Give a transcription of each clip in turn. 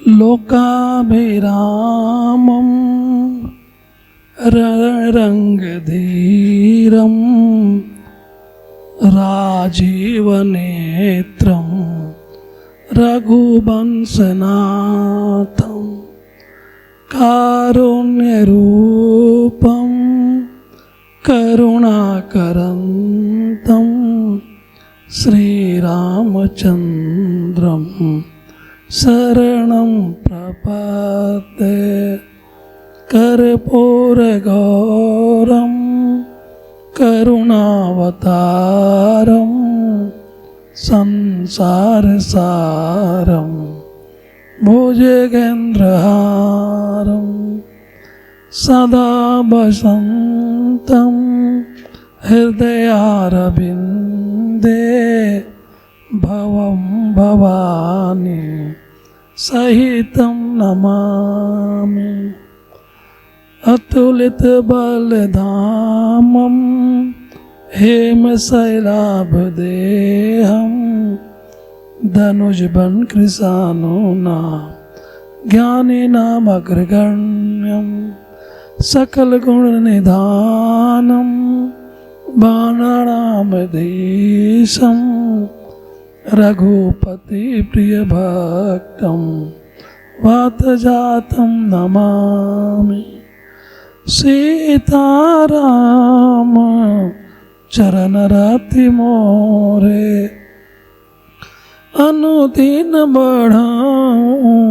लोकाभिरामं रणरङ्गधीरं राजीवनेत्रं रघुवंशनाथं कारुण्यरूपं करुणाकरन्तं श्रीरामचन्द्रं शरणं प्रपद्ये। कर्पूरगौरं करुणावतारं संसारसारं भुजगेन्द्रहारं सदा वसन्तं हृदयारविन्दे भवं भवानी सहितं नमामि। अतुलित बलधामं हेमशैलाभदेहं धनुजबन कृशानूनां ज्ञानिनामग्रगण्यं सकलगुणनिधानं बाणानामधीशं रघुपतिप्रियभक्तं वातजातं नमामि। सीताराम चरणरति मोरे अनुदिन बढ़ाऊं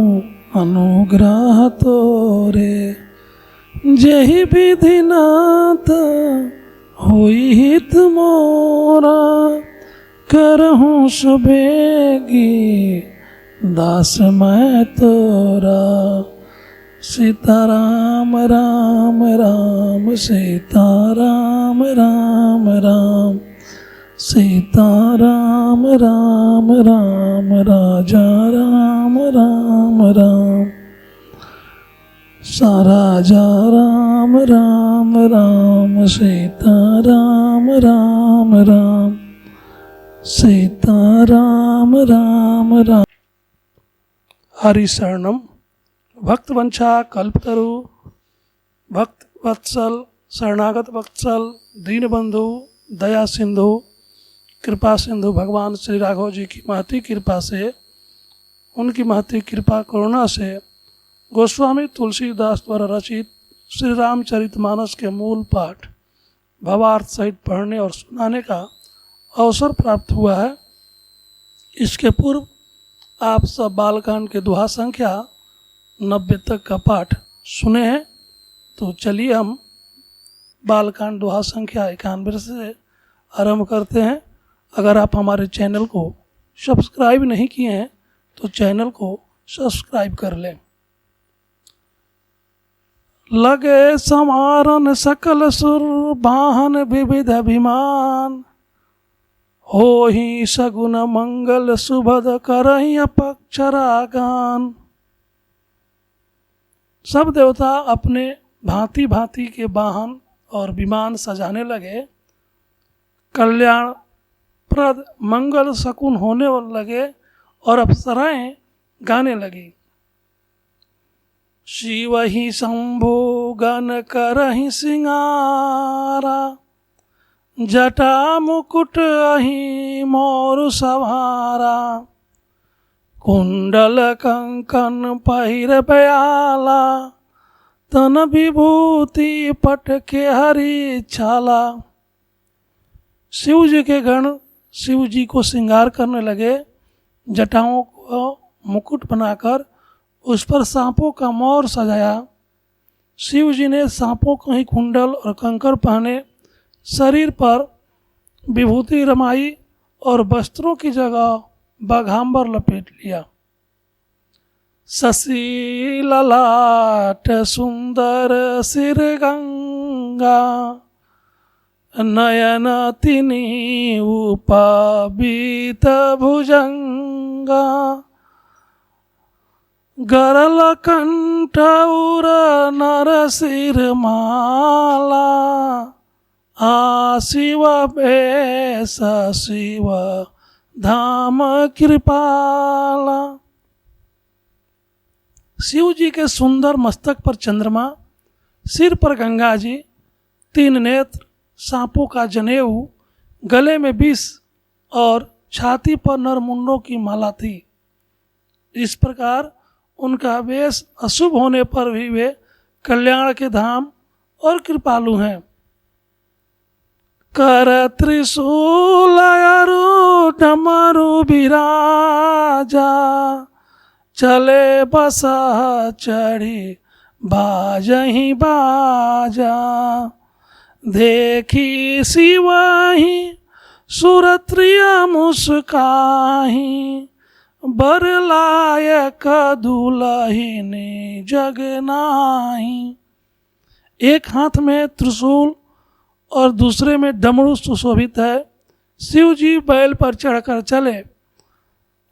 अनुग्रह तोरे। जहि विधिनाथ होई हित मोरा करहूँ सुबेगी दास मैं तोरा। सीताराम राम राम सीताराम राम राम सीताराम राम राम राजा राम राम राम राजा राम राम राम सीताराम राम राम सीताराम राम राम। हरि शरणम। भक्तवंशा कल्पतरु भक्त वत्सल शरणागत वत्सल दीनबंधु दया सिंधु कृपा सिंधु भगवान श्री राघव जी की महती कृपा से, उनकी महती कृपा करुणा से गोस्वामी तुलसीदास द्वारा रचित श्री रामचरितमानस के मूल पाठ भावार्थ सहित पढ़ने और सुनाने का अवसर प्राप्त हुआ है। इसके पूर्व आप सब बालकांड के दोहा संख्या 90 तक का पाठ सुने हैं। तो चलिए हम बालकांड दोहा संख्या 91 से आरंभ करते हैं। अगर आप हमारे चैनल को सब्सक्राइब नहीं किए हैं तो चैनल को सब्सक्राइब कर लें। लगे समारन सकल सुर वाहन विविध अभिमान, हो ही सगुन मंगल सुभद करहि अपक्षरागान। सब देवता अपने भांति भांति के वाहन और विमान सजाने लगे, कल्याणप्रद मंगल शकुन होने लगे और अप्सराएं गाने लगी। शिव ही शंभो गण करहि सिंगारा, जटा मुकुट अहि मोरु सवारा। कुंडल कंकन पहिर बयाला, तन विभूति पट के हरि छाला। शिव जी के गण शिव जी को श्रृंगार करने लगे, जटाओं को मुकुट बनाकर उस पर सांपों का मोर सजाया। शिव जी ने सांपों को ही कुंडल और कंकर पहने, शरीर पर विभूति रमाई और वस्त्रों की जगह बाघांबर लपेट लिया। शशि ललाट सुंदर सिर गंगा, नयन तिनि उपबीत भुजंगा। गरल कंठ उर नर सिर माला, शिव भेष शिव धाम कृपाला। शिव जी के सुंदर मस्तक पर चंद्रमा, सिर पर गंगा जी, 3 नेत्र, सांपों का जनेऊ, गले में विष और छाती पर नरमुंडों की माला थी। इस प्रकार उनका वेश अशुभ होने पर भी वे कल्याण के धाम और कृपालु हैं। कर त्रिशूल अरु डमरु बिराजा, चले बसा चढ़ी बाजहि बाजा। देखी शिवहि सुरत्रिय मुस्काहि, बर लायक दुलहिनी जग नाही। एक हाथ में त्रिशूल और दूसरे में डमरू सुशोभित है। शिव जी बैल पर चढ़कर चले,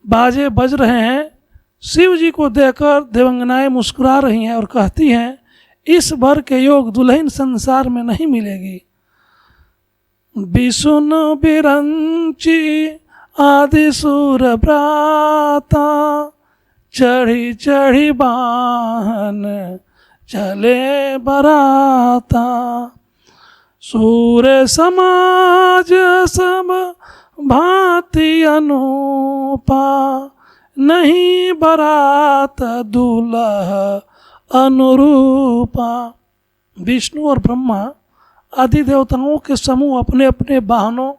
बाजे बज रहे हैं। शिव जी को देखकर देवंगनाएं मुस्कुरा रही हैं और कहती हैं, इस वर के योग दुल्हन संसार में नहीं मिलेगी। विष्णु बिरंची आदि सूर भ्राता, चढ़ी चढ़ी बाहन चले बराता। सूर समाज सब भांति अनुपा, नहीं बरात दूल्ह अनुरूपा। विष्णु और ब्रह्मा आदि देवताओं के समूह अपने अपने वाहनों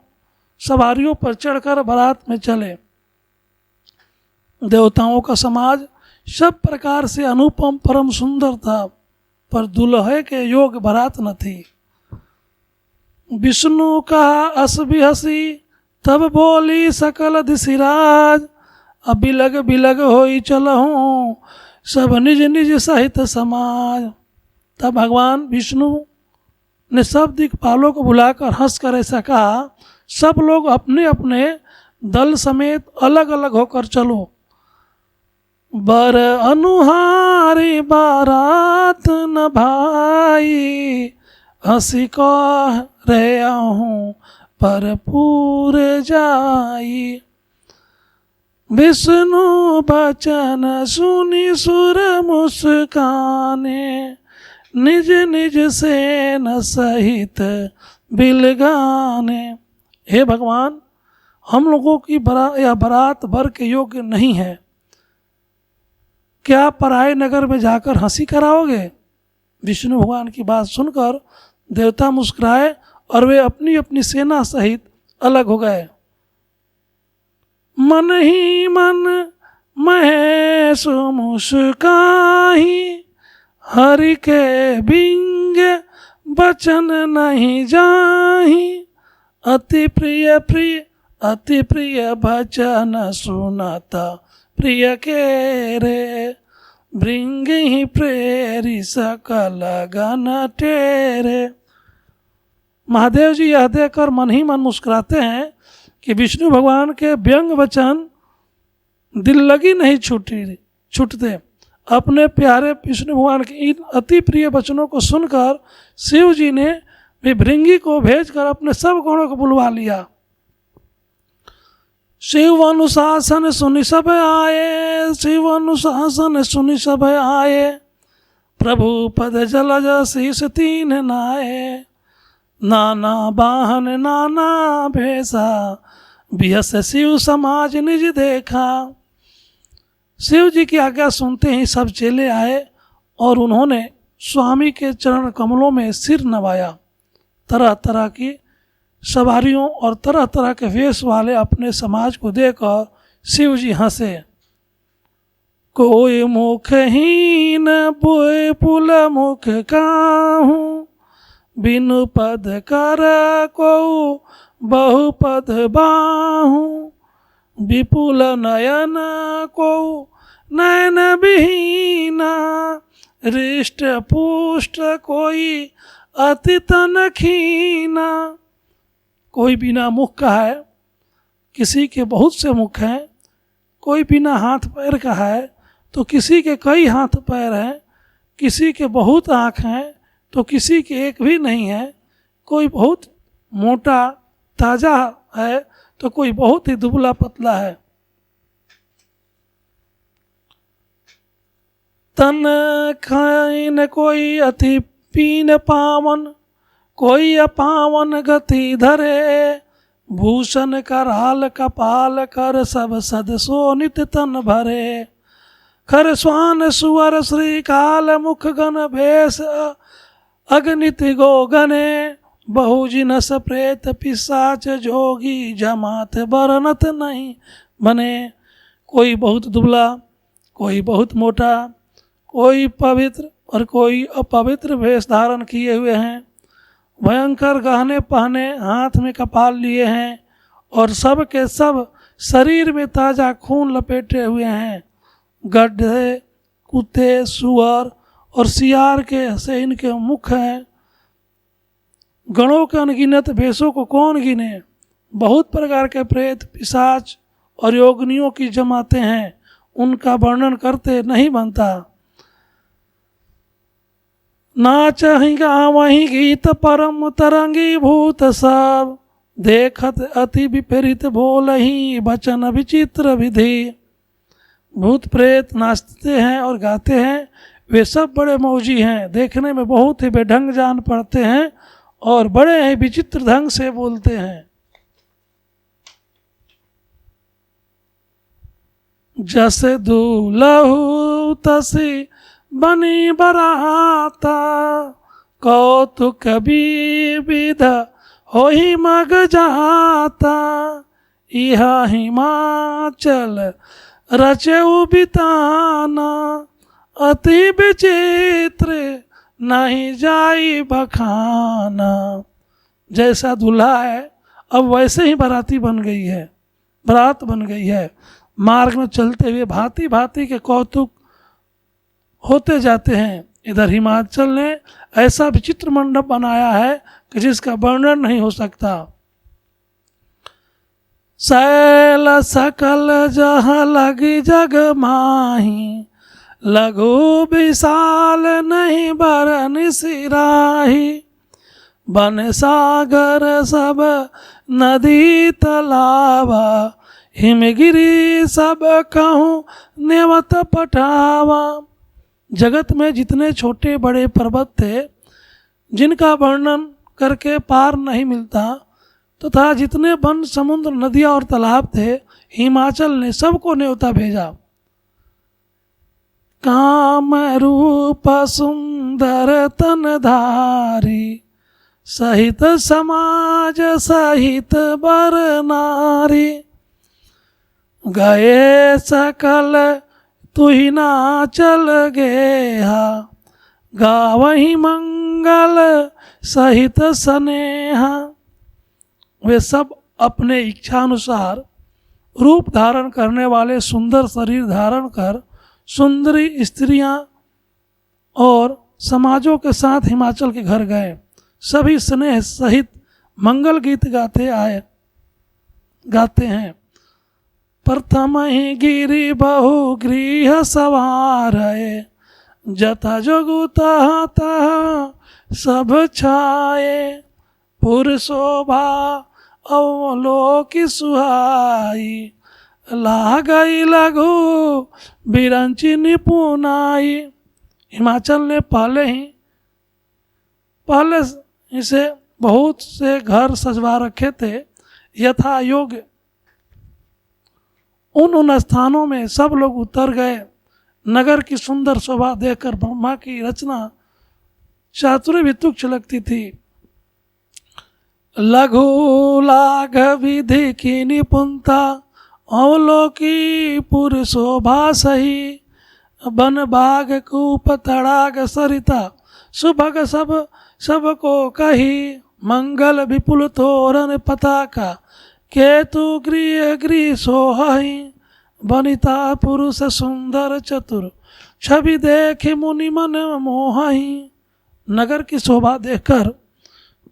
सवारियों पर चढ़कर बारात में चले। देवताओं का समाज सब प्रकार से अनुपम परम सुंदर था, पर दुल्हे के योग बारात न थी। विष्णु का अस भी हसी, तब बोली सकल दिशिराज। अब बिलग बिलग होई चलहूँ, सब निज निज सहित समाज। तब भगवान विष्णु ने सब दिक्पालों को बुलाकर हंसकर ऐसा कहा, सब लोग अपने अपने दल समेत अलग अलग होकर चलो। बर अनुहारी बारात न भाई, हंसी को रहे हूँ पर पूरे जाई। विष्णु बचन सुनी सुर मुस्काने, निज निज सेन सहित बिलगाने। हे भगवान, हम लोगों की बारात वर के योग्य नहीं है। क्या पराये नगर में जाकर हंसी कराओगे? विष्णु भगवान की बात सुनकर देवता मुस्कुराए और वे अपनी अपनी सेना सहित अलग हो गए। मन ही मन महेश मुस्काही, हरि के बिंग बचन नहीं जाही। अति प्रिय प्रिय अति प्रिय भजन सुनाता प्रिय के रे। भृंग ही प्रेरी सकल गण टेरे। महादेव जी यह देखकर मन ही मन मुस्कुराते हैं कि विष्णु भगवान के व्यंग वचन दिल लगी नहीं छूटते। अपने प्यारे विष्णु भगवान के इन अति प्रिय वचनों को सुनकर शिव जी ने भी भृंगी को भेजकर अपने सब गणों को बुलवा लिया। शिव अनुशासन सुनि सब आए, शिव अनुशासन सुनि सब आए। प्रभु पद जलज शीस 3 नाये, नाना वाहन नाना भेषा। बिहस शिव समाज निज देखा। शिव जी की आज्ञा सुनते ही सब चेले आए और उन्होंने स्वामी के चरण कमलों में सिर नवाया। तरह तरह की सवारियों और तरह तरह के वेश वाले अपने समाज को देखकर शिव जी हंसे। कोई मुखहीन बोए पुल मुख काहूँ, बिनु पद कर को बहुपद बाहूँ। विपुल नयन को नयन विहीना, हृष्ट पुष्ट कोई अति तन खीना। कोई बिना मुख का है, किसी के बहुत से मुख हैं। कोई बिना हाथ पैर का है तो किसी के कई हाथ पैर हैं। किसी के बहुत आँख हैं तो किसी के एक भी नहीं है। कोई बहुत मोटा ताजा है तो कोई बहुत ही दुबला पतला है। तन खाइन कोई अति पीन पावन, कोई अपावन गति धरे। भूषण कराल कपाल कर, सब सद सो नित तन भरे। खर स्वान सुअर श्री काल मुख गण भेष, अगनित गो गने। बहु जिनस प्रेत पिशाच जोगी, जमात बरनत नहीं बने। कोई बहुत दुबला, कोई बहुत मोटा, कोई पवित्र और कोई अपवित्र वेश धारण किए हुए हैं। भयंकर गहने पहने, हाथ में कपाल लिए हैं, और सब के सब शरीर में ताज़ा खून लपेटे हुए हैं। गड्ढे, कुत्ते, सुअर और सियार के से इनके मुख हैं। गणों के अनगिनत भेषों को कौन गिने। बहुत प्रकार के प्रेत, पिशाच और योगिनियों की जमाते हैं, उनका वर्णन करते नहीं बनता। नाच ही गावही गीत परम तरंगी भूत सब, देखत अति विपरीत बोलही वचन विचित्र विधि। भूत प्रेत नाचते हैं और गाते हैं, वे सब बड़े मौजी हैं, देखने में बहुत ही बेढंग जान पड़ते हैं और बड़े ही विचित्र ढंग से बोलते हैं। जस दूलहु तसी बनी बराता, कौतुक विविध होहि मग जाता। इहा हिमाचल रचऊ बिताना, अति विचित्र नहीं जाई बखाना। जैसा दूल्हा है अब वैसे ही बाराती बन गई है, बारात बन गई है। मार्ग में चलते हुए भांति भांति के कौतुक होते जाते हैं। इधर हिमाचल ने ऐसा विचित्र मंडप बनाया है कि जिसका वर्णन नहीं हो सकता। शैल सकल जहाँ लगी जग माही, लघु विशाल नहीं बरन सिराही। बन सागर सब नदी तलावा, हिमगिरी सब कहूँ नेवत पठावा। जगत में जितने छोटे बड़े पर्वत थे, जिनका वर्णन करके पार नहीं मिलता, तथा जितने वन, समुद्र, नदियाँ और तालाब थे, हिमाचल ने सबको न्योता भेजा। काम रूप सुंदर तनधारी, सहित समाज सहित बर नारी। गए सकल तुहि नाचल गेहा, गावही मंगल सहित स्नेहा। वे सब अपने इच्छानुसार रूप धारण करने वाले सुंदर शरीर धारण कर सुंदरी स्त्रियां और समाजों के साथ हिमाचल के घर गए। सभी स्नेह सहित मंगल गीत गाते हैं। प्रथम ही गिरी बहु गृह सवार, जथा जोगु तहाँ तहाँ सब छाए। पुर शोभा अवलोकि सुहाई, ला गई लघु बिरंची निपुनाई। हिमाचल ने पहले इसे बहुत से घर सजवा रखे थे यथा योग्य। उन स्थानों में सब लोग उतर गए। नगर की सुंदर शोभा देखकर ब्रह्मा की रचना चातुर्य भी तुच्छ लगती थी। लघु लाघ विधि की निपुणता, अवलोकी पुर शोभा सही। बन बाग कूप तड़ाग सरिता, सुभग सब को कही। मंगल विपुल तोरण पताका, केतु गृह गृह सोहहि। बनिता पुरुष सुंदर चतुर, छवि देखे मुनि मन मोहहि। नगर की शोभा देखकर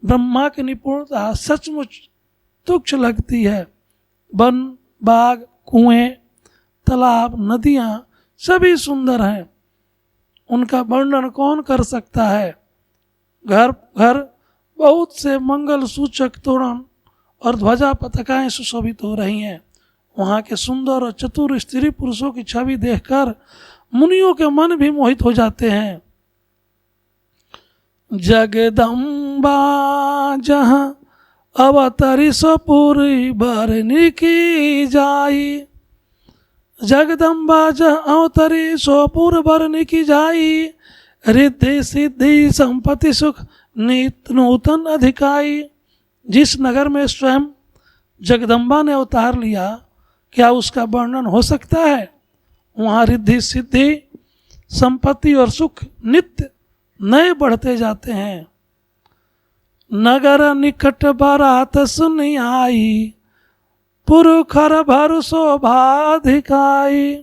ब्रह्मा की निपुणता सचमुच तुच्छ लगती है। वन, बाग, कुएं, तालाब, नदियाँ सभी सुंदर हैं, उनका वर्णन कौन कर सकता है। घर घर बहुत से मंगल सूचक तोरण और ध्वजा पताकाएं सुशोभित हो रही हैं। वहाँ के सुंदर और चतुर स्त्री पुरुषों की छवि देखकर मुनियों के मन भी मोहित हो जाते हैं। जगदम्बा जहाँ अवतरी सपुरी बरनी की जाई, जगदम्बा जहाँ अवतरी सोपुर बरनी की जाई, रिद्धि सिद्धि संपत्ति सुख नित नूतन अधिकाई। जिस नगर में स्वयं जगदम्बा ने अवतार लिया, क्या उसका वर्णन हो सकता है? वहाँ रिद्धि सिद्धि संपत्ति और सुख नित्य नए बढ़ते जाते हैं। नगर निकट बारात सुनी आई, पुरखर भर शोभाधिकाई,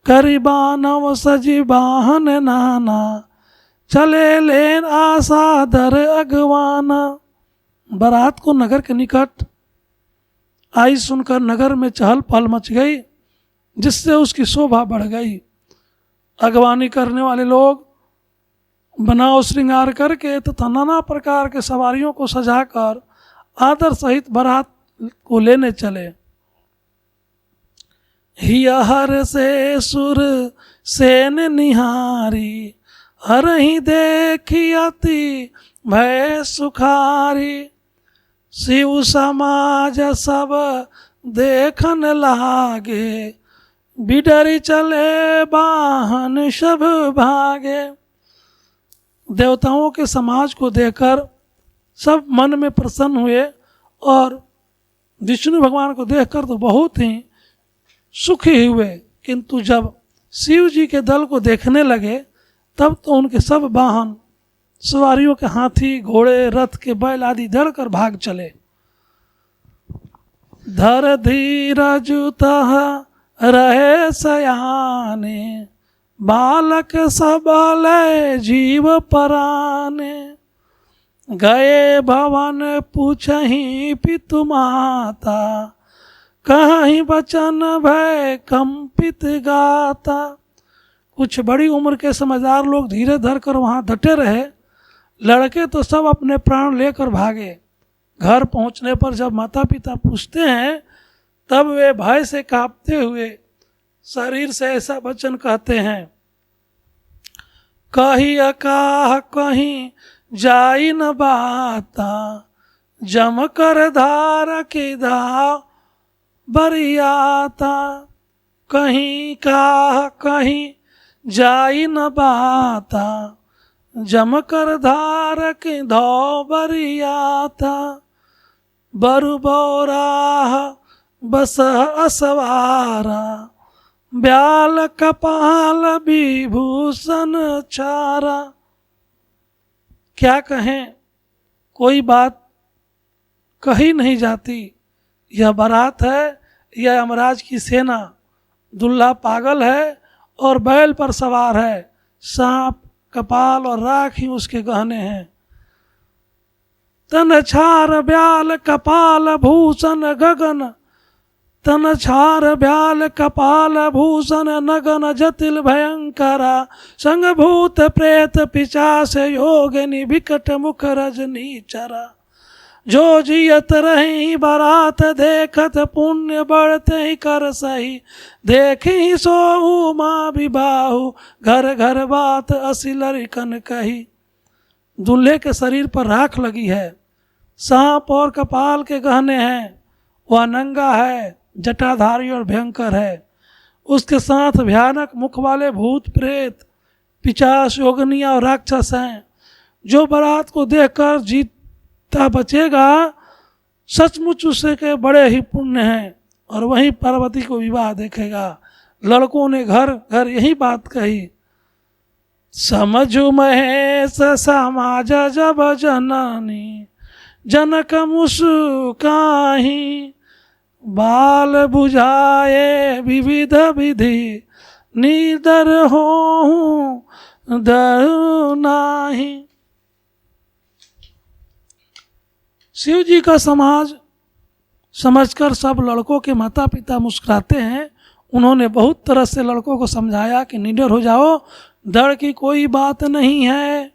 करीबानव सजी वाहन नाना, चले लेन आशा दर अगवाना। बारात को नगर के निकट आई सुनकर नगर में चहल पहल मच गई, जिससे उसकी शोभा बढ़ गई। अगवानी करने वाले लोग बनाव श्रृंगार करके तथा नाना प्रकार के सवारियों को सजाकर आदर सहित बारात को लेने चले। हियहर से सुर सेन निहारी, हर ही देखी अति भय सुखारी, शिव समाज सब देखन लागे, बिडरी चले वाहन सब भागे। देवताओं के समाज को देखकर सब मन में प्रसन्न हुए और विष्णु भगवान को देखकर तो बहुत ही सुखी हुए, किंतु जब शिव जी के दल को देखने लगे तब तो उनके सब वाहन सवारियों के हाथी घोड़े रथ के बैल आदि धड़कर भाग चले। धर धीरज तह रहे सयाने, बालक सबल जीव पराने, गए भवन पूछही पितु माता, कहीं बचन भय कंपित गाता। कुछ बड़ी उम्र के समझदार लोग धीरे धर कर वहाँ डटे रहे, लड़के तो सब अपने प्राण लेकर भागे। घर पहुँचने पर जब माता पिता पूछते हैं तब वे भय से कांपते हुए शरीर से ऐसा वचन कहते हैं, कही अकाह कहीं जाई न बाता, जम कर धार की धाव बरियाता। कहीं काह कहीं जाई न बाता, जम कर धार की धाव बरियाता। बरु बौराह बस असवारा, ब्याल कपाल विभूषण चारा। क्या कहें, कोई बात कही नहीं जाती। यह बारात है, यह यमराज की सेना। दुल्हा पागल है और बैल पर सवार है, सांप कपाल और राख ही उसके गहने हैं। तन छार ब्याल कपाल भूषण गगन, तन छार ब्याल कपाल भूषण नगन जटिल भयंकरा, संग भूत प्रेत पिचास योगिनी विकट मुख रजनी चरा। जो जियत रही बारात देखत, पुण्य बढ़ते ही कर सही, देखी सो उमा विबाहु, घर घर बात असी लरिकन कही। दूल्हे के शरीर पर राख लगी है, सांप और कपाल के गहने हैं, वह नंगा है, जटाधारी और भयंकर है। उसके साथ भयानक मुख वाले भूत प्रेत पिशाच योगिनियाँ और राक्षस हैं। जो बारात को देखकर जीता बचेगा सचमुच उसे के बड़े ही पुण्य हैं, और वहीं पार्वती को विवाह देखेगा। लड़कों ने घर घर यही बात कही। समझु महेश समाज जब जननी, जनक मुस्काही, बाल बुझाए विविध विधि, निडर होऊं डर नाही। शिव जी का समाज समझकर सब लड़कों के माता पिता मुस्कुराते हैं। उन्होंने बहुत तरह से लड़कों को समझाया कि निडर हो जाओ, डर की कोई बात नहीं है।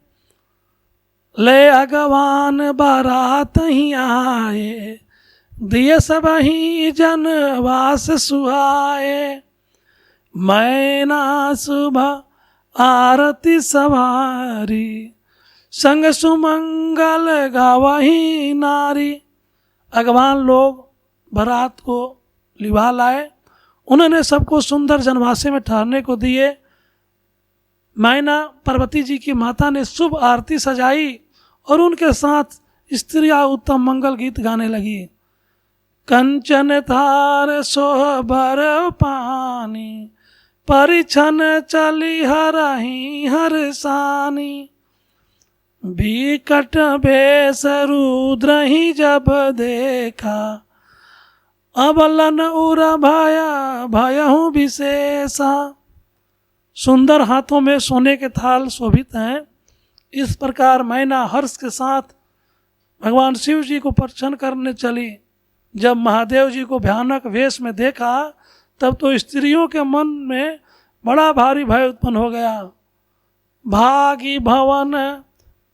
ले अगवान बारात ही आए, दिए सब ही जनवास सुहाए, मैना सुबह आरती सवारी, संग सुमंगल गावही नारी। अगवान लोग बारात को लिवा लाए, उन्होंने सबको सुंदर जनवासे में ठहरने को दिए। मैना पार्वती जी की माता ने शुभ आरती सजाई और उनके साथ स्त्रियां उत्तम मंगल गीत गाने लगी। कंचन थार सोहबर पानी, परिछन चली हरही हरसानी। बिकट भेष रुद्र ही जब देखा, अबलन उर भया भयहु विशेषा। सुंदर हाथों में सोने के थाल शोभित हैं। इस प्रकार मैना हर्ष के साथ भगवान शिव जी को प्रसन्न करने चली। जब महादेव जी को भयानक वेश में देखा तब तो स्त्रियों के मन में बड़ा भारी भय उत्पन्न हो गया। भागी भवन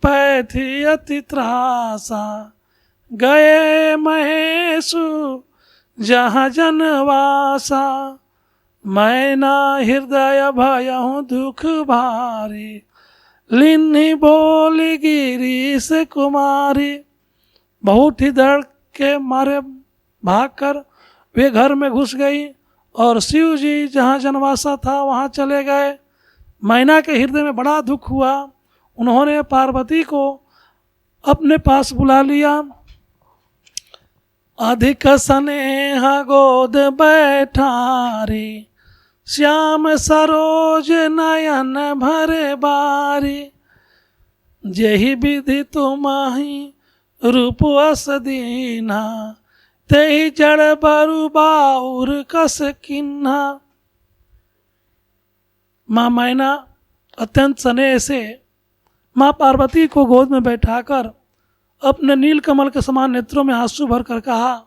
पैथी अति त्रासा, गए महेशु जहाँ जनवासा। मैना हृदय भयहु दुख भारी, लिन्ही बोली गिरीश कुमारी। बहुत ही डर के मारे भागकर वे घर में घुस गई और शिव जी जहाँ जनवासा था वहाँ चले गए। मैना के हृदय में बड़ा दुख हुआ। उन्होंने पार्वती को अपने पास बुला लिया। अधिक स्नेह गोद बैठारी, श्याम सरोज नयन भरे बारी। जेहि विधि तुम्हारी रूप अस दीना, तेहि जड़ बरु बाउर कस किन्हा। माँ मैना अत्यंत स्नेह से माँ पार्वती को गोद में बैठाकर अपने नीलकमल के समान नेत्रों में आंसू भरकर कहा,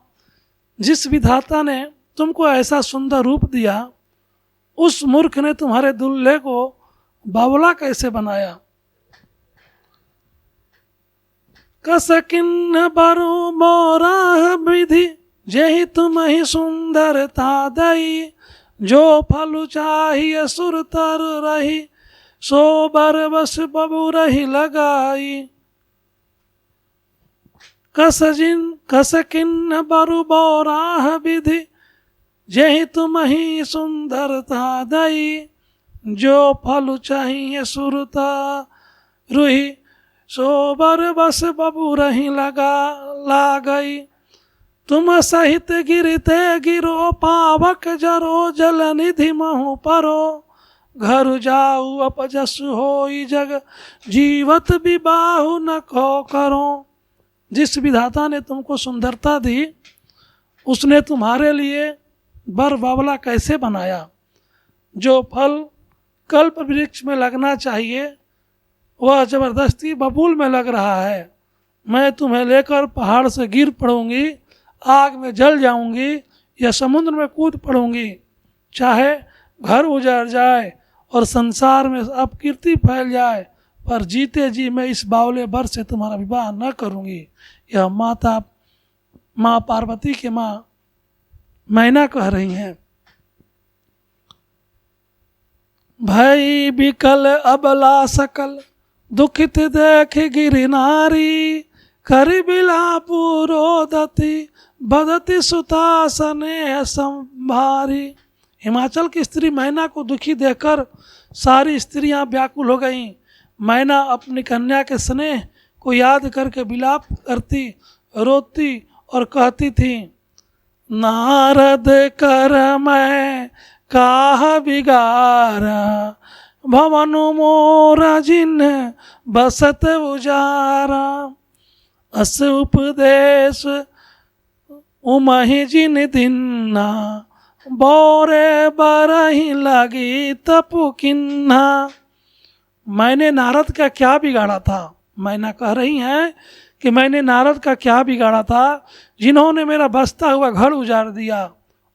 जिस विधाता ने तुमको ऐसा सुंदर रूप दिया, उस मूर्ख ने तुम्हारे दुल्हे को बावला कैसे बनाया। कस किन्न बरु मोरा विधि, जेहि तुम ही सुंदरता दई। जो फल चाहिए सुर तर रही, सो बर बस बबू रही लगाई। कस किन्न बरु बोराह विधि, जेहि तुम ही सुंदरता दई। जो फल चाहिए सुरता रुही, सो बर बस बबू रही ला गई। तुम सहित गिरते गिरो, पावक जरो जल निधि महु परो। घर जाऊ अपजसु होई जग, जीवत विबाहु न को करो। जिस विधाता ने तुमको सुंदरता दी, उसने तुम्हारे लिए बर बावला कैसे बनाया। जो फल कल्प वृक्ष में लगना चाहिए वह जबरदस्ती बबूल में लग रहा है। मैं तुम्हें लेकर पहाड़ से गिर पड़ूंगी, आग में जल जाऊंगी या समुद्र में कूद पड़ूंगी। चाहे घर उजड़ जाए और संसार में अपकीर्ति फैल जाए, पर जीते जी मैं इस बावले बर से तुम्हारा विवाह न करूंगी। यह माँ पार्वती के माँ मैना कह रही हैं। भई बिकल अबला सकल, दुखित देख गिरि नारी। करि बिलापु रोदति, बदति सुता स्नेह संभारी। हिमाचल की स्त्री मैना को दुखी देखकर सारी स्त्रियां व्याकुल हो गईं। मैना अपनी कन्या के स्नेह को याद करके विलाप करती, रोती और कहती थी, नारद कर मैं काह बिगारा। भवनु मोरा जिन बसत उजारा। अस उपदेश उमहि जिन दिन्ना। बोरे बरही लगी तपु किन्हा। मैंने नारद का क्या बिगाड़ा था। मैना कह रही हैं कि मैंने नारद का क्या बिगाड़ा था, जिन्होंने मेरा बसता हुआ घर उजाड़ दिया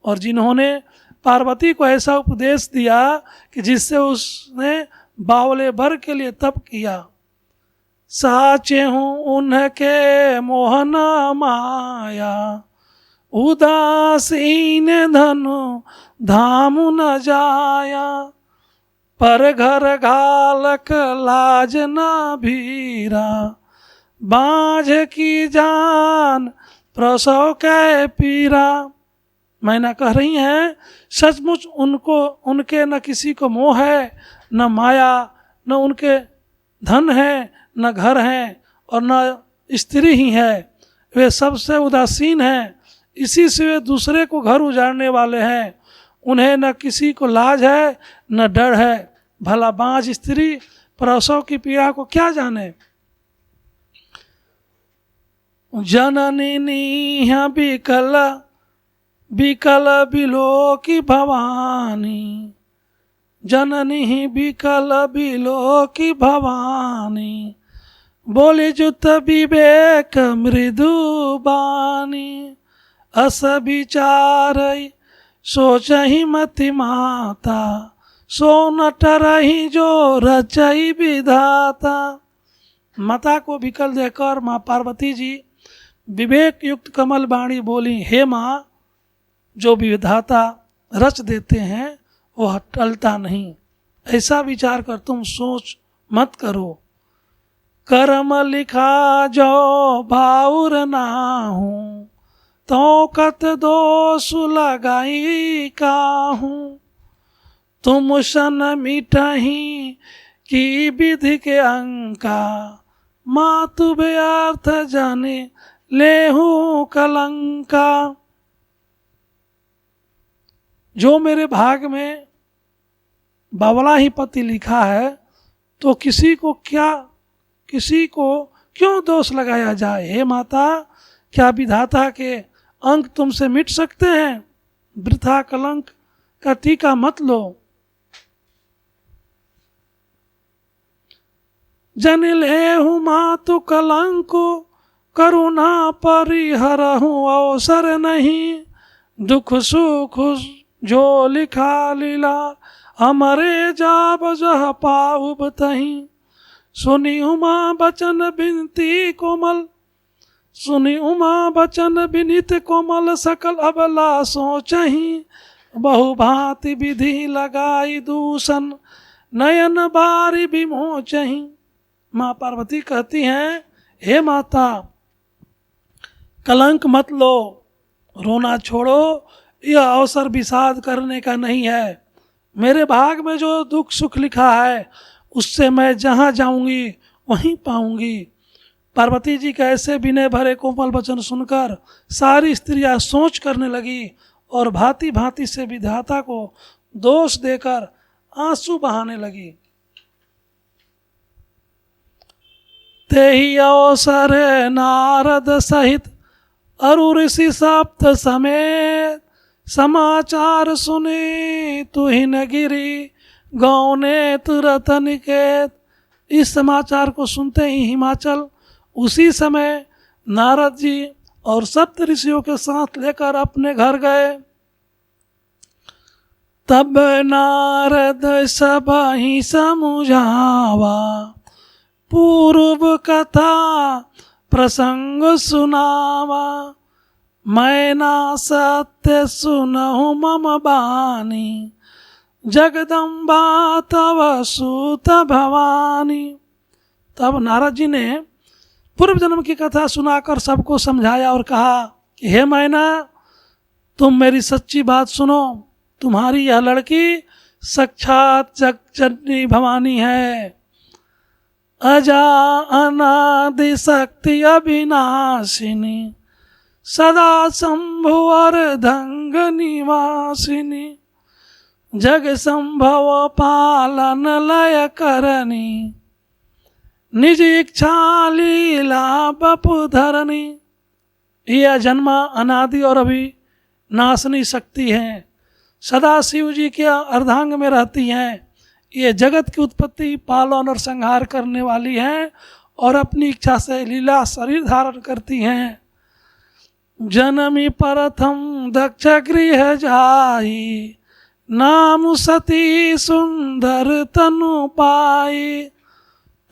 और जिन्होंने पार्वती को ऐसा उपदेश दिया कि जिससे उसने बावले भर के लिए तप किया। साचे हूँ उनके मोहना माया, उदासीन धनु धाम न जाया, पर घर घालक लाज न भीरा, बाझ की जान प्रसव कै पीरा। मैना कह रही हैं सचमुच उनके न किसी को मोह है, न माया, न उनके धन है, न घर है और न स्त्री ही है। वे सबसे उदासीन हैं, इसी से वे दूसरे को घर उजाड़ने वाले हैं। उन्हें न किसी को लाज है न डर है। भला बाँझ स्त्री प्रसव की पीड़ा को क्या जाने। जननी नीह बिकल बिकल बिलो की भवानी, जननी बिकल बिलो की भवानी, बोली जुत विवेक मृदु बानी, अस विचार सोचहि मति माता, सो नट रही जो रचई विधाता। माता को विकल देकर माँ पार्वती जी विवेक युक्त कमल बाणी बोली, हे माँ, जो विधाता रच देते हैं वह टलता नहीं, ऐसा विचार कर तुम सोच मत करो। कर्म लिखा जो भाउर ना हूँ, तो कत दोष लगाई काहूँ, तुम सन मिटही की विधि के अंका, मातु व्यर्थ जाने लेहूं कलंका। जो मेरे भाग में बावला ही पति लिखा है तो किसी को क्यों दोष लगाया जाए। हे माता, क्या विधाता के अंक तुमसे मिट सकते हैं? वृथा कलंक का टीका मत लो। जन लेहूं मातु कलंको, करुणा परिहरहूं अवसर नहीं, दुख सुख जो लिखा लीला, हमरे जाब जह पाऊब तहीं। सुनी उमा बचन बिनती कोमल, सुनी उमा बचन विनित कोमल, सकल अबला सोचही, बहु भांति विधि लगाई दूषण, नयन बारी विमोचही। माँ पार्वती कहती हैं, हे माता, कलंक मत लो, रोना छोड़ो, यह अवसर विषाद करने का नहीं है। मेरे भाग में जो दुख सुख लिखा है उससे मैं जहाँ जाऊंगी वहीं पाऊंगी। पार्वती जी का ऐसे विनय भरे कोमल वचन सुनकर सारी स्त्रियां सोच करने लगी और भांति भांति से विधाता को दोष देकर आंसू बहाने लगी। तेहि अवसर नारद सहित अरु ऋषि सप्त समेत, समाचार सुने तुहिन गिरी गौने तुरत निकेत। इस समाचार को सुनते ही हिमाचल उसी समय नारद जी और सप्त ऋषियों के साथ लेकर अपने घर गए। तब नारद सब ही समझावा, पूर्व कथा प्रसंग सुनावा, मैना सत्य सुनहु मम बानी, जगदम्बा तव सूत भवानी। तब नारद जी ने पूर्व जन्म की कथा सुनाकर सबको समझाया और कहा कि हे मैना, तुम मेरी सच्ची बात सुनो। तुम्हारी यह लड़की साक्षात जगजननी भवानी है, अजा अनादि शक्ति अविनाशिनी, सदा शंभु अर्धंग निवासिनी, जग संभव पालन लय करनी, निज इच्छा लीला बपु धरनी। यह जन्मा अनादि और अभी नाशनी शक्ति है, सदा शिव जी के अर्धांग में रहती हैं। ये जगत की उत्पत्ति, पालन और संहार करने वाली हैं और अपनी इच्छा से लीला शरीर धारण करती हैं। जनमी प्रथम दक्ष गृह जाई, नाम सती सुंदर तनु पाई,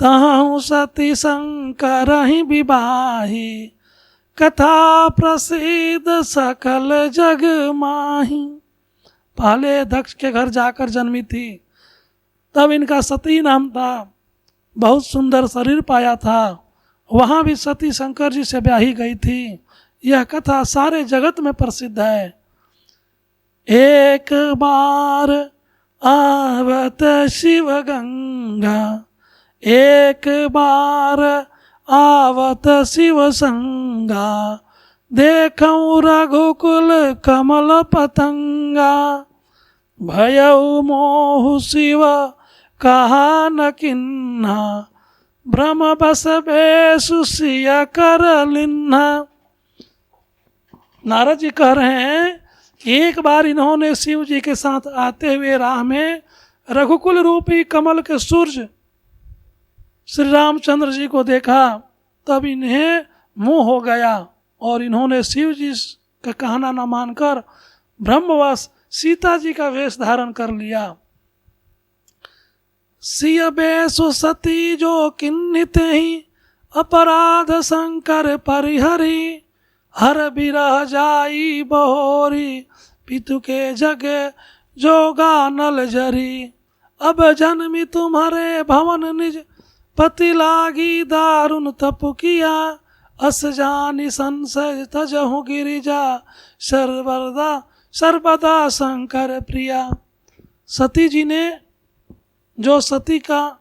तहु सती शंकर ही विवाही, कथा प्रसिद्ध सकल जग माही। पहले दक्ष के घर जाकर जन्मी थी, तब इनका सती नाम था, बहुत सुंदर शरीर पाया था। वहाँ भी सती शंकर जी से ब्याही गई थी। यह कथा सारे जगत में प्रसिद्ध है। एक बार आवत शिव गंगा, एक बार आवत शिव संगा, देखऊँ रघुकुल कमल पतंगा, भयउ मोह शिव कहा न किन्हा, भ्रम बस बेसु सिया कर लिन्हा। नारद जी कह रहे हैं कि एक बार इन्होंने शिव जी के साथ आते हुए राह में रघुकुल रूपी कमल के सूर्य श्री रामचंद्र जी को देखा, तब इन्हें मोह हो गया और इन्होंने शिव जी का कहना न मानकर ब्रह्मवश सीता जी का वेश धारण कर लिया। सिय बेसु सती जो किन्हित ही, अपराध शंकर परिहरी, हर बिरह जाई बहोरी, पितु के जग जोगा नल जरी, अब जन्मी तुम्हारे भवन निज, पति लागी दारुण तप किया, अस जानी संशय तजहु गिरिजा, सर्वदा शंकर प्रिया। सती जी ने जो सती का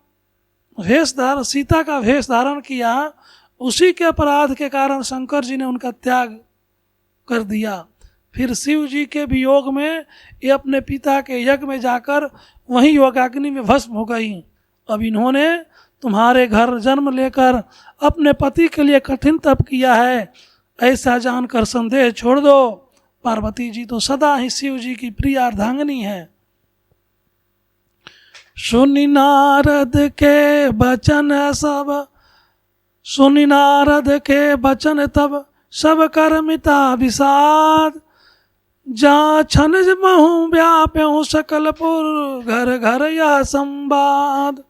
वेश धारण, सीता का वेश धारण किया, उसी के अपराध के कारण शंकर जी ने उनका त्याग कर दिया। फिर शिव जी के वियोग में ये अपने पिता के यज्ञ में जाकर वहीं योगाग्नि में भस्म हो गई। अब इन्होंने तुम्हारे घर जन्म लेकर अपने पति के लिए कठिन तप किया है, ऐसा जानकर संदेह छोड़ दो। पार्वती जी तो सदा ही शिव जी की प्रिय अर्धांगिनी है। सुनि नारद के बचन सब, सुनि नारद के बचन तब, सब कर्मिता विषाद, जा छन महु व्याप्यु सकलपुर, घर घर यह संवाद।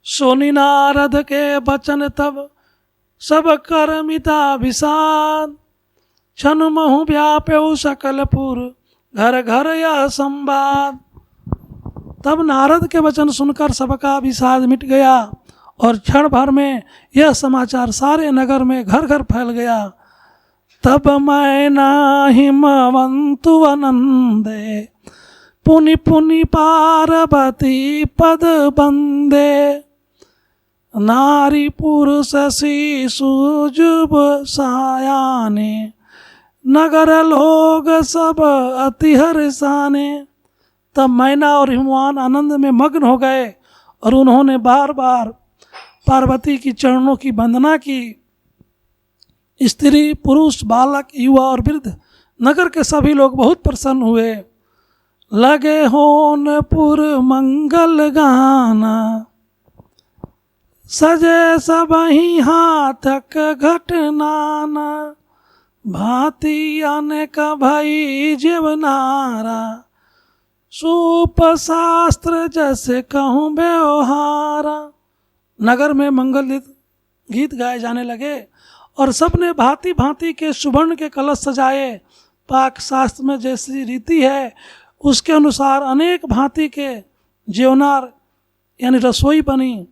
सुनि नारद के बचन तब, सब कर्मिता विषाद, छन महु व्याप्यु सकलपुर, घर घर यह संवाद। तब नारद के वचन सुनकर सबका विषाद मिट गया और क्षण भर में यह समाचार सारे नगर में घर घर फैल गया। तब मैं हिमवंतु आनंदे, पुनि पुनि पार्वती पद बंदे, नारी पुरुष शिशु जुब सायाने, नगर लोग सब अति हर्षाने। तब मैना और हिमवान आनंद में मग्न हो गए और उन्होंने बार बार पार्वती की चरणों की वंदना की। स्त्री पुरुष बालक युवा और वृद्ध नगर के सभी लोग बहुत प्रसन्न हुए। लगे होनपुर मंगल गाना, सजे सबहि हाथक घटनाना, भांति अनेक भई जीवनारा, सूप शास्त्र जैसे कहूँ व्यवहारा। नगर में मंगल गीत गाए जाने लगे और सबने भांति भांति के सुवर्ण के कलश सजाए। पाक शास्त्र में जैसी रीति है उसके अनुसार अनेक भांति के जेवनार यानी रसोई बनी।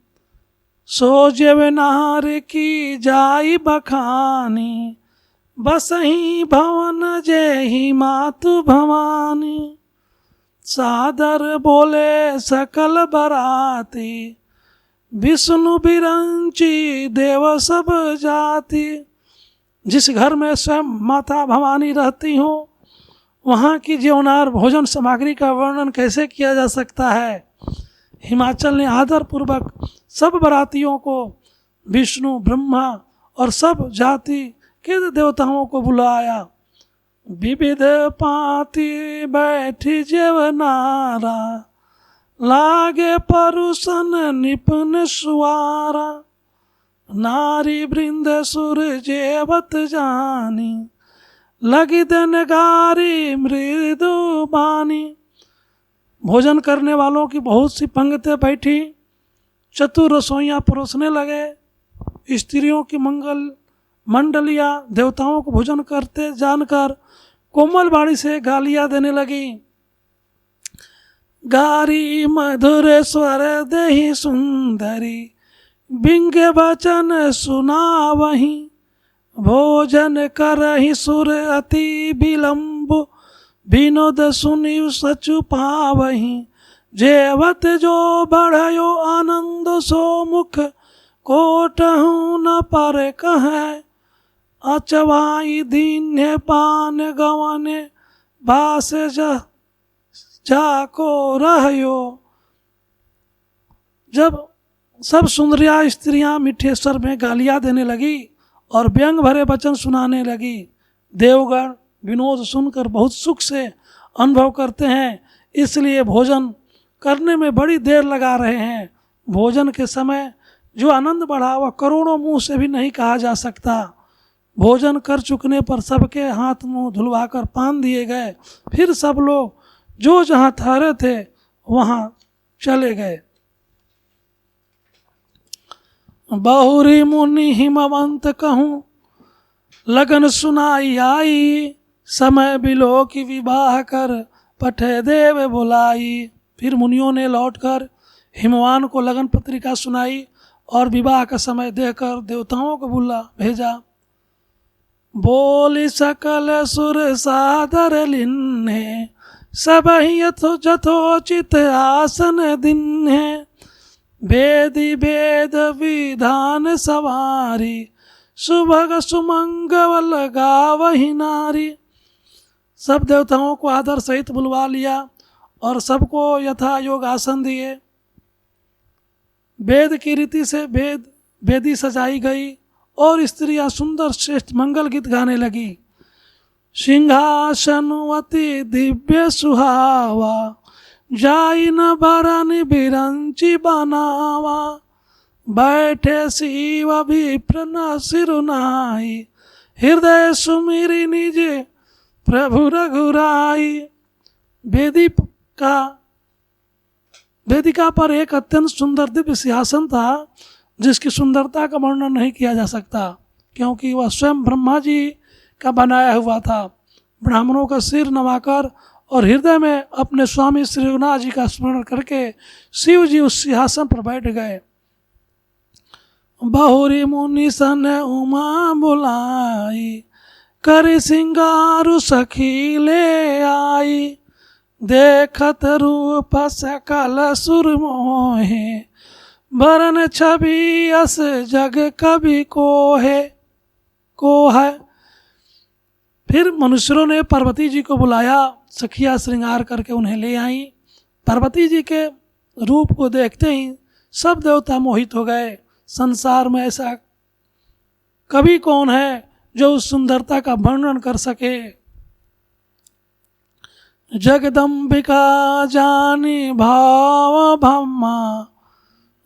सो जेवनार की जाई बखानी, बसही भवन जेहि मातु भवानी, सादर बोले सकल बराती, विष्णु बिरंची देव सब जाति। जिस घर में स्वयं माता भवानी रहती हो वहाँ की जेवनार भोजन सामग्री का वर्णन कैसे किया जा सकता है। हिमाचल ने आदर पूर्वक सब बरातियों को, विष्णु ब्रह्मा और सब जाति के देवताओं को बुलाया। विविध पाती बैठी जेवनारा, लागे परुषन निपुण सुवारा, नारी वृंद सुर जेवत जानी, लगी दनगारी मृदु बानी। भोजन करने वालों की बहुत सी पंक्तियाँ बैठी, चतुर रसोइयाँ परोसने लगे। स्त्रियों की मंगल मंडलियां देवताओं को भोजन करते जानकर कोमल वाणी से गालियां देने लगी। गारी मधुर स्वर देहि सुंदरी, बिंगे वचन सुनावहि, भोजन करहि सुर अति विलंब, विनोद सुनि सचु पावहि। जेवत जो बढ़यो आनंद सो मुख, कोटहु न पर कहे, अचवाई दीन्य पान गवने, बास जाको रहयो। जब सब सुंदरिया स्त्रियां मीठे स्वर में गालियां देने लगी और व्यंग भरे वचन सुनाने लगी, देवगण विनोद सुनकर बहुत सुख से अनुभव करते हैं, इसलिए भोजन करने में बड़ी देर लगा रहे हैं। भोजन के समय जो आनंद बढ़ा वह करोड़ों मुंह से भी नहीं कहा जा सकता। भोजन कर चुकने पर सबके हाथ मुंह धुलवाकर पान दिए गए। फिर सब लोग जो जहाँ ठहरे थे वहाँ चले गए। बहुरी मुनि हिमवंत कहूँ, लगन सुनाई आई, समय बिलो की विवाह कर, पठे देव बुलाई। फिर मुनियों ने लौटकर हिमवान को लगन पत्रिका सुनाई और विवाह का समय देकर देवताओं को बुला भेजा। बोली सकल सुर सादर लिन्हे, सब ही यथोचित आसन दिन्हे, वेदी वेद विधान सवारी, सुभग सुमंगल गावहि नारी। सब देवताओं को आदर सहित बुलवा लिया और सबको यथा योग आसन दिए। वेद की रीति से वेदी सजाई गई और स्त्रियां सुंदर श्रेष्ठ मंगल गीत गाने लगी। सिंहासनवती दिव्य सुहावा, जाई न बरन बिरंची बनावा, बैठे शिव विप्र न सिरुनाई, हृदय सुमिरी निज प्रभु रघुराई। वेदिका पर एक अत्यंत सुंदर दिव्य सिंहासन था, जिसकी सुंदरता का वर्णन नहीं किया जा सकता, क्योंकि वह स्वयं ब्रह्मा जी का बनाया हुआ था। ब्राह्मणों का सिर नवाकर और हृदय में अपने स्वामी श्री रघुनाथ जी का स्मरण करके शिव जी उस सिंहासन पर बैठ गए। बहुरी मुनि सन उमा बुलाई, कर सिंगारु सखी ले आई, देखत रूप सकल सुर मोहे, बरन छवि अस जग कवि को है। फिर मनुष्यों ने पार्वती जी को बुलाया, सखिया श्रृंगार करके उन्हें ले आई। पार्वती जी के रूप को देखते ही सब देवता मोहित हो गए। संसार में ऐसा कवि कौन है जो उस सुंदरता का वर्णन कर सके। जगदम्बिका जानी भाव भामा,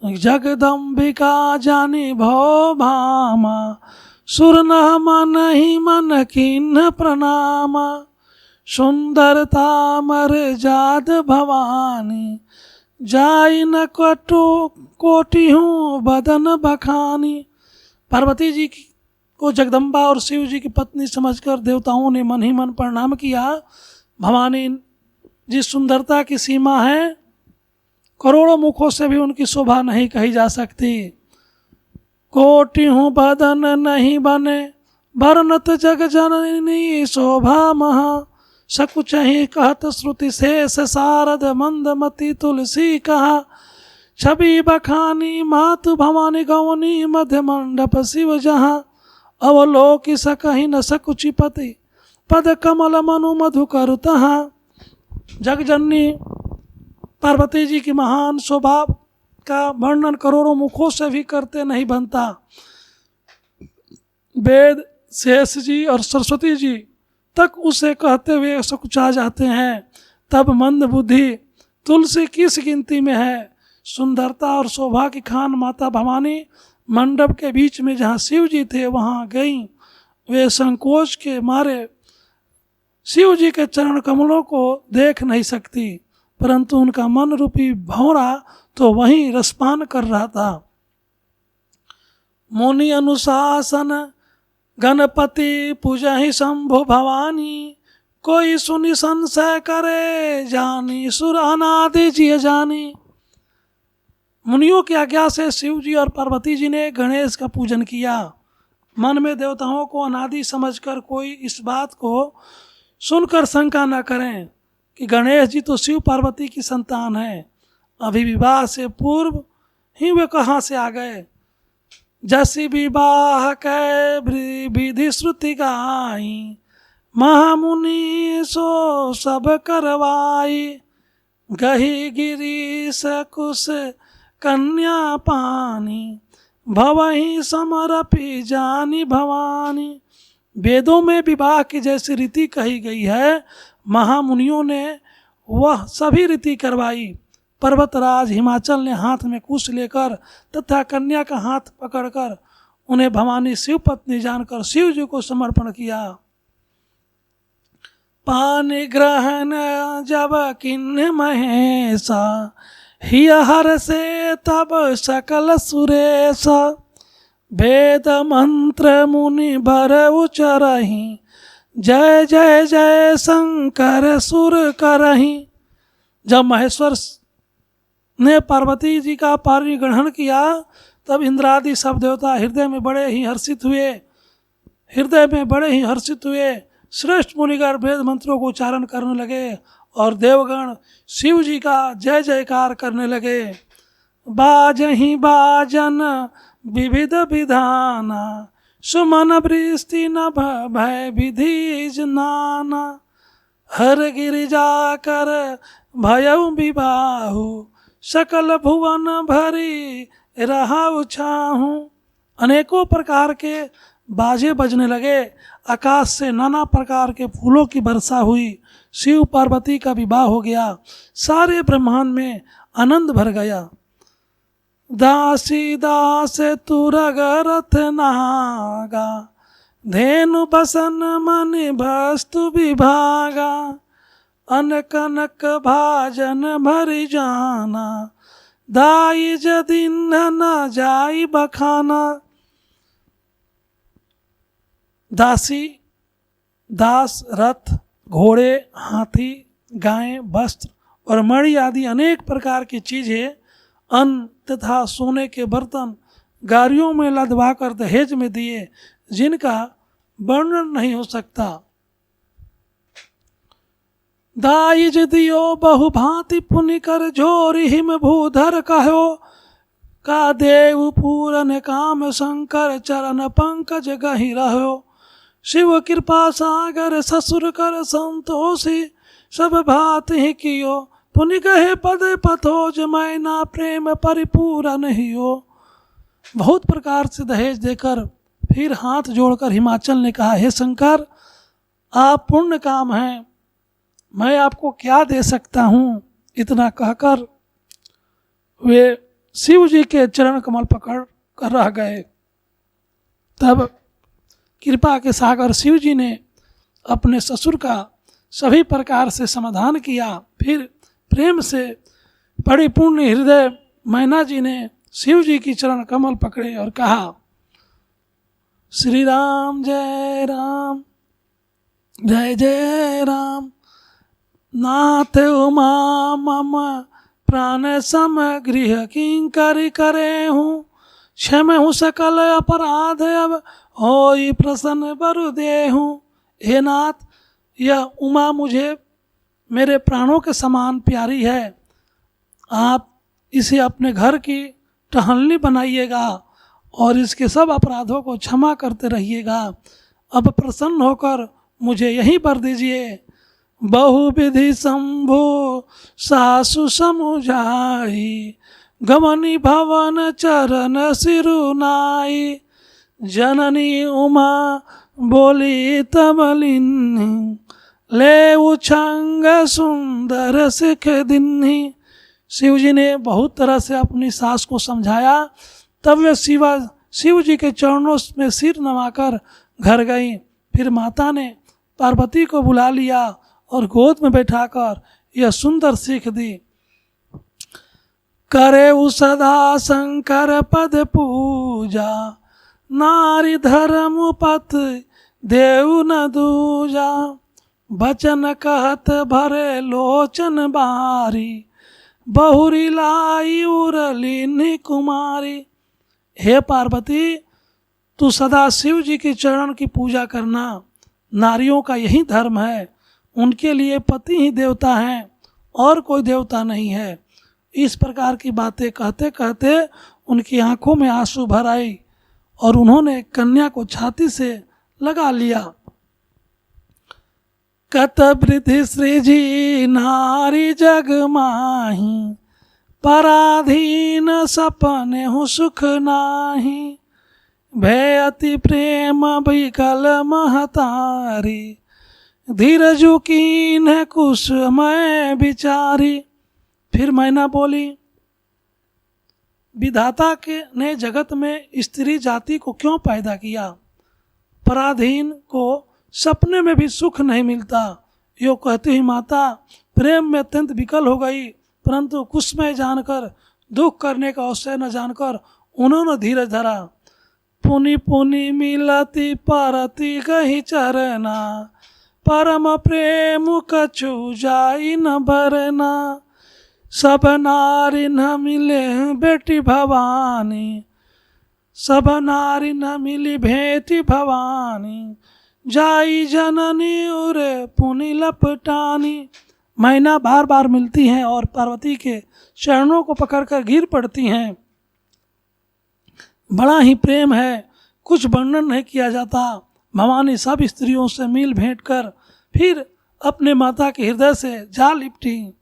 जगदम्बिका जानी भाव भामा, सुर न मन ही मन किन्ह प्रणामा, सुंदरता मर जाद भवानी, जाई न कोटि हूँ बदन बखानी। पार्वती जी को जगदम्बा और शिव जी की पत्नी समझकर देवताओं ने मन ही मन प्रणाम किया। भवानी जिस सुंदरता की सीमा है, करोड़ों मुखों से भी उनकी शोभा नहीं कही जा सकती। कोटि हूँ बदन नहीं बने, बरनत जग जननी शोभा महा, सकुच ही कहत श्रुति शेष सारद मंदमती तुलसी कहा, छवि बखानी मातु भवानी गौनी मध्य मंडप शिव जहाँ, अवलोकि सकहि न सकुचि पति, पद कमल मनु मधु करु तहाँ। जगजननी पार्वती जी की महान शोभा का वर्णन करोड़ों मुखों से भी करते नहीं बनता। वेद शेष जी और सरस्वती जी तक उसे कहते हुए सकुचा जाते हैं। तब मंद बुद्धि तुलसी किस गिनती में है। सुंदरता और शोभा की खान माता भवानी मंडप के बीच में जहाँ शिव जी थे वहाँ गईं। वे संकोच के मारे शिव जी के चरण कमलों को देख नहीं सकती, परंतु उनका मन रूपी भंवरा तो वहीं रसपान कर रहा था। मुनि अनुशासन गणपति पूजहि शंभु भवानी, कोई सुनि संशय करे जानी, सुर अनादि जिय जानी। मुनियों की आज्ञा से शिव जी और पार्वती जी ने गणेश का पूजन किया। मन में देवताओं को अनादि समझकर कोई इस बात को सुनकर शंका न करें कि गणेश जी तो शिव पार्वती की संतान है, अभी विवाह से पूर्व ही वे कहाँ से आ गए। जैसी विवाह कै विधि श्रुति गाई, महामुनि सो सब करवाई। गही गिरीश कुश कन्या पानी, भवहि समरपि जानी भवानी। वेदों में विवाह की जैसी रीति कही गई है, महामुनियों ने वह सभी रीति करवाई। पर्वतराज हिमाचल ने हाथ में कुश लेकर तथा कन्या का हाथ पकड़कर उन्हें भवानी शिव पत्नी जानकर शिव जी को समर्पण किया। पानि ग्रहण जब किन्ह महेशा, हिय हर से तब सकल सुरेश। वेद मंत्र मुनि बर उचरहि, जय जय जय शंकर सुर करहि। जब महेश्वर ने पार्वती जी का पारिग्रहण किया तब इंद्रादि सब देवता हृदय में बड़े ही हर्षित हुए। श्रेष्ठ मुनिगण वेद मंत्रों को उच्चारण करने लगे और देवगण शिव जी का जय जयकार करने लगे। बाजहि बाजन विविध विधाना, सुमन वृष्टि नभ भय विधि नाना। हर गिरिजा कर भयउ विबाहु, सकल भुवन भरी रहा छाहू। अनेकों प्रकार के बाजे बजने लगे, आकाश से नाना प्रकार के फूलों की वर्षा हुई। शिव पार्वती का विवाह हो गया, सारे ब्रह्मांड में आनंद भर गया। दासी दास तुरग रथ नागा, धेनु बसन मन वस्तु विभागा। अनक अनक भाजन भरि जाना, दाई जदिन न जाई बखाना। दासी दास रथ, घोड़े, हाथी, गायें, वस्त्र और मणि आदि अनेक प्रकार की चीजें, अन्न तथा सोने के बर्तन गाड़ियों में लदवा कर दहेज में दिए, जिनका वर्णन नहीं हो सकता। दाइज दियो बहु भांति पुनि कर, झोरी हिम भूधर कहो। का देव पूरन काम शंकर, चरण पंकज गहि रहो। शिव कृपा सागर ससुर कर संतोषी, सब भात ही कियो। पुनि कहे पद पथोज, मैना प्रेम परिपूरन हियो। बहुत प्रकार से दहेज देकर फिर हाथ जोड़कर हिमाचल ने कहा, हे शंकर, आप पुण्य काम हैं, मैं आपको क्या दे सकता हूँ। इतना कहकर वे शिव जी के चरण कमल पकड़ कर रह गए। तब कृपा के सागर शिव जी ने अपने ससुर का सभी प्रकार से समाधान किया। फिर प्रेम से परिपूर्ण हृदय मैना जी ने शिव जी की चरण कमल पकड़े और कहा, श्री राम जय राम, जय जय राम। नाथ उमा मम प्राण सम गृह किंकरि करे हूँ। क्षम हूँ सकल अपराध, अब होई प्रसन्न बरु देहूँ। हे नाथ, यह उमा मुझे मेरे प्राणों के समान प्यारी है। आप इसे अपने घर की टहलनी बनाइएगा और इसके सब अपराधों को क्षमा करते रहिएगा। अब प्रसन्न होकर मुझे यही वर दीजिए। बहुविधि शंभु सासु समुझाई, गमनी भवन चरण सिरुनाई। जननी उमा बोली तमलिनी, ले उछंग सुंदर सिख दिन्ही। शिव जी ने बहुत तरह से अपनी सास को समझाया। तब वे शिव जी के चरणों में सिर नवाकर घर गई। फिर माता ने पार्वती को बुला लिया और गोद में बैठाकर यह सुंदर सीख दी। करे सदा शंकर पद पूजा, नारी धर्म पथ देव न दूजा, बचन कहत भरे लोचन बारी, बहुरी लाई उरलीन कुमारी। हे पार्वती, तू सदा शिव जी के चरण की पूजा करना, नारियों का यही धर्म है, उनके लिए पति ही देवता हैं और कोई देवता नहीं है। इस प्रकार की बातें कहते कहते उनकी आंखों में आंसू भर आई और उन्होंने कन्या को छाती से लगा लिया। कत वृद्धि सृजी नारी जग माही, पराधीन सपने हूँ सुख नाही, भय अति प्रेम विकल महतारी, धीरजु कीन कुसुमय विचारी। फिर मैना बोली, विधाता के ने जगत में स्त्री जाति को क्यों पैदा किया? पराधीन को सपने में भी सुख नहीं मिलता। यो कहती हुई माता प्रेम में अत्यंत विकल हो गई, परंतु कुसुमय जानकर, दुख करने का अवसर न जानकर उन्होंने धीरज धरा। पुनि पुनि मिलती परती गही चरना, परम प्रेम कछु जाई न बरना, सब नारी न मिले बेटी भवानी, सब नारी न मिली भेटी भवानी, जाई जननी उरे पुनि लपटानी। मैना बार बार मिलती हैं और पार्वती के चरणों को पकड़कर गिर पड़ती हैं। बड़ा ही प्रेम है, कुछ वर्णन नहीं किया जाता। भवानी सब स्त्रियों से मिल भेंट कर फिर अपने माता के हृदय से जा लिपटी।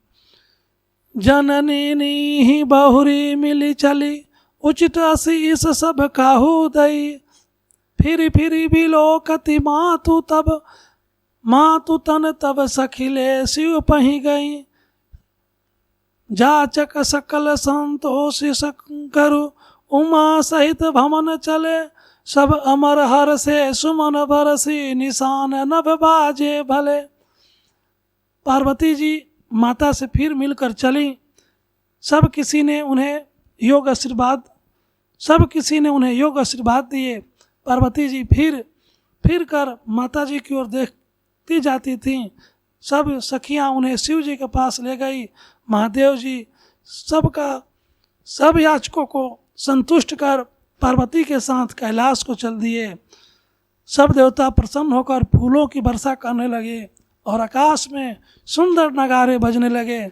जननी नी बहुरी मिली चली, उचित आशीष सब काहू दई, फिरी फिरी बिलोकति मातु तब, मातु तन तब सखिले शिव पही गई, जाचक सकल संतोष शंकरु, उमा सहित भमन चले, सब अमर हर से सुमन बरसी, निशान नभ बाजे भले। पार्वती जी माता से फिर मिलकर चली। सब किसी ने उन्हें योग आशीर्वाद दिए। पार्वती जी फिर कर माता जी की ओर देखती जाती थीं। सब सखियां उन्हें शिव जी के पास ले गई। महादेव जी सब याचकों को संतुष्ट कर पार्वती के साथ कैलाश को चल दिए। सब देवता प्रसन्न होकर फूलों की वर्षा करने लगे और आकाश में सुंदर नगारे बजने लगे।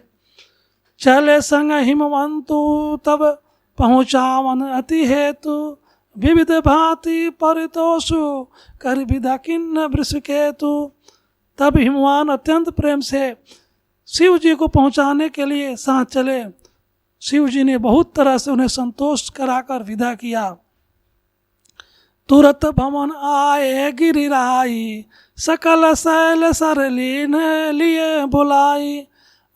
चले संग हिमवंतु तब पहुँचावन अति हेतु, विविध भांति परितोषु कर विदा किन्न वृषकेतु। तब हिमवान अत्यंत प्रेम से शिव जी को पहुँचाने के लिए साथ चले। शिव जी ने बहुत तरह से उन्हें संतोष कराकर विदा किया। तुरत भवन आए गिरिराई, सकल शैल सरलीन लिए बुलाई,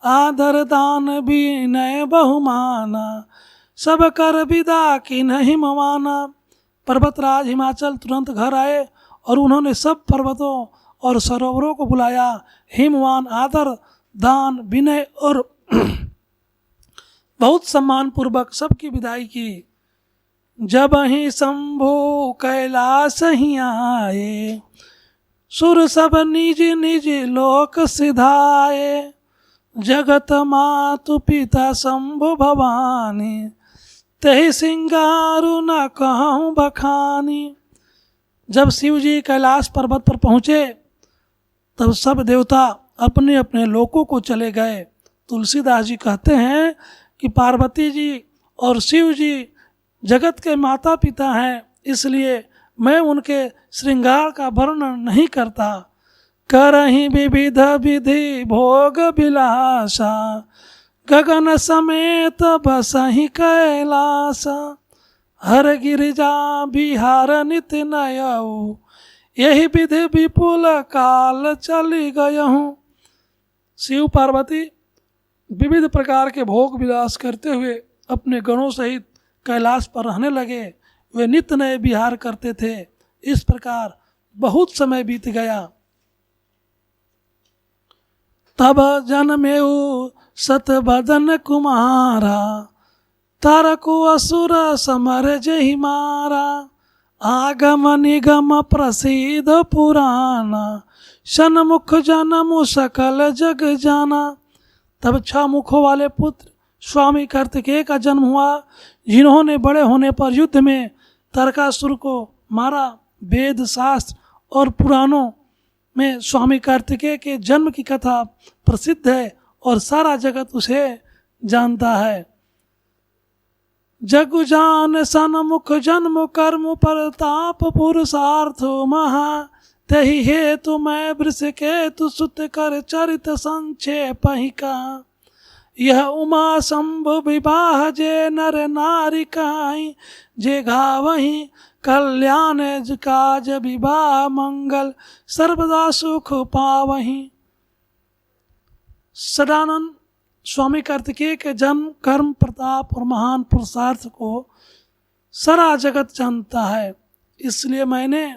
आदर दान विनय बहुमाना, सब कर विदा की नहीं मवाना। पर्वतराज हिमाचल तुरंत घर आए और उन्होंने सब पर्वतों और सरोवरों को बुलाया। हिमवान आदर दान विनय और बहुत सम्मान पूर्वक सबकी विदाई की। जब ही शंभु कैलाश ही आए, सुर सब निज निज लोक सिधाए, जगत मातु पिता शंभु भवानी, तहि सिंगारु न कहूँ बखानी। जब शिव जी कैलाश पर्वत पर पहुँचे तब सब देवता अपने अपने लोकों को चले गए। तुलसीदास जी कहते हैं कि पार्वती जी और शिव जी जगत के माता पिता हैं, इसलिए मैं उनके श्रृंगार का वर्णन नहीं करता। करहि विविध विधि भोग विलासा, गगन समेत बसहि कैलास, हर गिरिजा बिहार नित्य नयऊ, यही विधि विपुल काल चली गयहूँ। शिव पार्वती विविध प्रकार के भोग विलास करते हुए अपने गणों सहित कैलाश पर रहने लगे। वे नित्य नए विहार करते थे। इस प्रकार बहुत समय बीत गया। तब जन्मेऊ सतवदन कुमारा, तारको असुर समर जहि मारा, आगम निगम प्रसिद्ध पुराना, सन्मुख जन्म सकल जग जाना। तब 6 मुखों वाले पुत्र स्वामी कार्तिकेय का जन्म हुआ, जिन्होंने बड़े होने पर युद्ध में तारकासुर को मारा। वेद शास्त्र और पुराणों में स्वामी कार्तिकेय के जन्म की कथा प्रसिद्ध है और सारा जगत उसे जानता है। जग जान सन्मुख जन्म कर्म प्रताप पुरुषार्थ महा, तहि हेतु मैं वृषकेतु सुत कर चरित संक्षेप ही का। यह उमा शंभु विवाह जे नर नारी काई, जे गावही कल्याण काज विवाह मंगल सर्वदा सुख पावही। सदानंद स्वामी कार्तिकेय के जन्म कर्म प्रताप और महान पुरुषार्थ को सारा जगत जानता है, इसलिए मैंने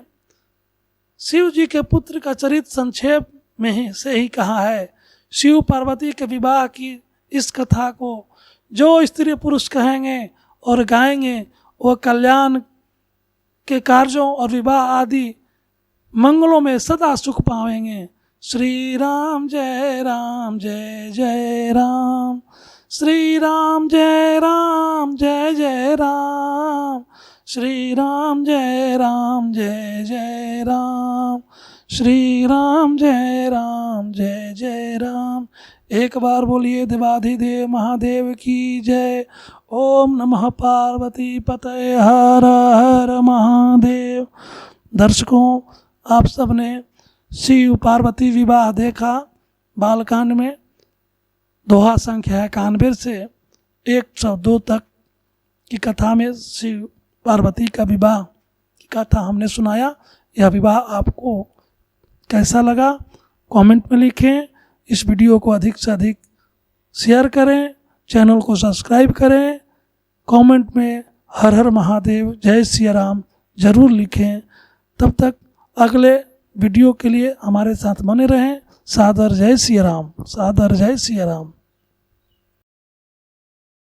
शिव जी के पुत्र का चरित्र संक्षेप में ही कहा है। शिव पार्वती के विवाह की इस कथा को जो स्त्री पुरुष कहेंगे और गाएंगे वो कल्याण के कार्यों और विवाह आदि मंगलों में सदा सुख पाएंगे। श्री राम जय जय राम, श्री राम जय जय राम, श्री राम जय जय राम, श्री राम जय जय राम। एक बार बोलिए देवाधिदेव महादेव की जय। ओम नमः पार्वती पतये हर हर महादेव। दर्शकों, आप सबने शिव पार्वती विवाह देखा। बालकांड में दोहा संख्या 91 से 102 तक की कथा में शिव पार्वती का विवाह की कथा हमने सुनाया। यह विवाह आपको कैसा लगा कमेंट में लिखें। इस वीडियो को अधिक से अधिक शेयर करें, चैनल को सब्सक्राइब करें, कमेंट में हर हर महादेव जय सिया राम जरूर लिखें। तब तक अगले वीडियो के लिए हमारे साथ बने रहें। सादर जय सिया राम, सादर जय सिया राम।